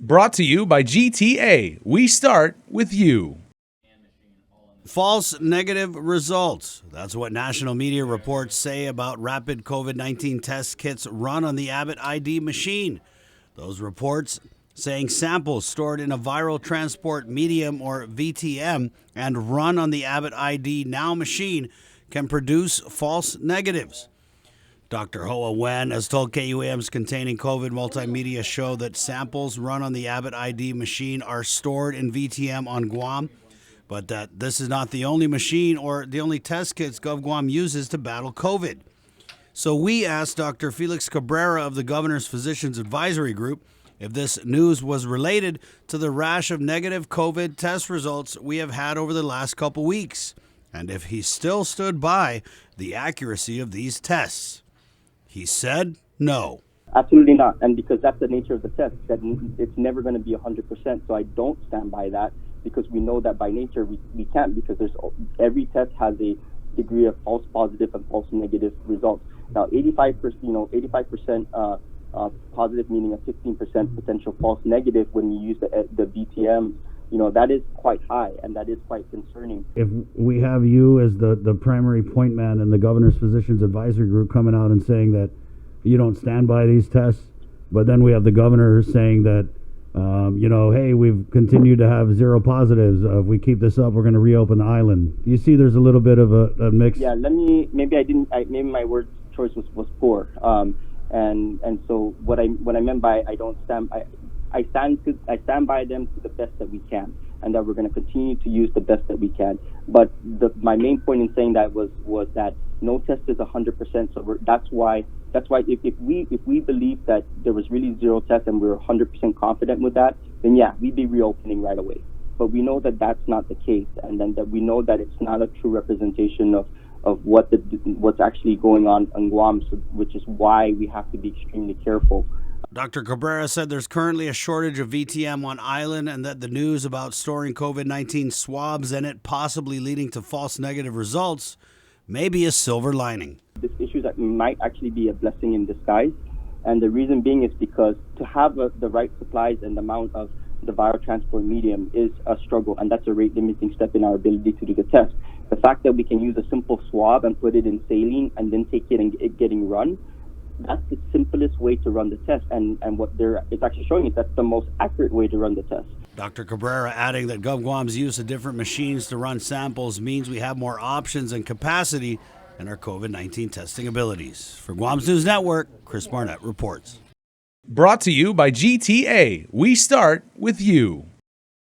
Brought to you by GTA. We start with you. False negative results. That's what national media reports say about rapid COVID-19 test kits run on the Abbott ID machine. Those reports saying samples stored in a viral transport medium or VTM and run on the Abbott ID Now machine can produce false negatives. Dr. Hoa Wen has told KUAM's Containing COVID multimedia show that samples run on the Abbott ID machine are stored in VTM on Guam, but that this is not the only machine or the only test kits GovGuam uses to battle COVID. So we asked Dr. Felix Cabrera of the Governor's Physicians Advisory Group if this news was related to the rash of negative COVID test results we have had over the last couple weeks, and if he still stood by the accuracy of these tests. He said no. Absolutely not. And because that's the nature of the test, that it's never going to be 100%. So I don't stand by that because we know that by nature we can't, because every test has a degree of false positive and false negative results. Now, 85% positive, meaning a 15% potential false negative when you use the VTM. That is quite high, and that is quite concerning. If we have you as the primary point man in the Governor's Physicians Advisory Group coming out and saying that you don't stand by these tests, but then we have the governor saying that, hey, we've continued to have zero positives. If we keep this up, we're going to reopen the island. You see there's a little bit of a mix? Yeah, maybe my word choice was poor. And so what I meant by I stand by them to the best that we can, and that we're going to continue to use the best that we can. But my main point in saying that was that no test is 100%. So that's why if we believe that there was really zero tests and we were 100% confident with that, then yeah, we'd be reopening right away. But we know that that's not the case, and then that we know that it's not a true representation of what's actually going on in Guam, which is why we have to be extremely careful. Dr. Cabrera said there's currently a shortage of VTM on island, and that the news about storing COVID-19 swabs in it possibly leading to false negative results may be a silver lining. This issue that might actually be a blessing in disguise, and the reason being is because to have the right supplies and the amount of the viral transport medium is a struggle, and that's a rate limiting step in our ability to do the test. The fact that we can use a simple swab and put it in saline and then take it and it getting run, that's the simplest way to run the test, and what it's actually showing is that's the most accurate way to run the test. Dr. Cabrera adding that GovGuam's use of different machines to run samples means we have more options and capacity in our COVID-19 testing abilities. For Guam's News Network, Chris Barnett reports. Brought to you by GTA. We start with you.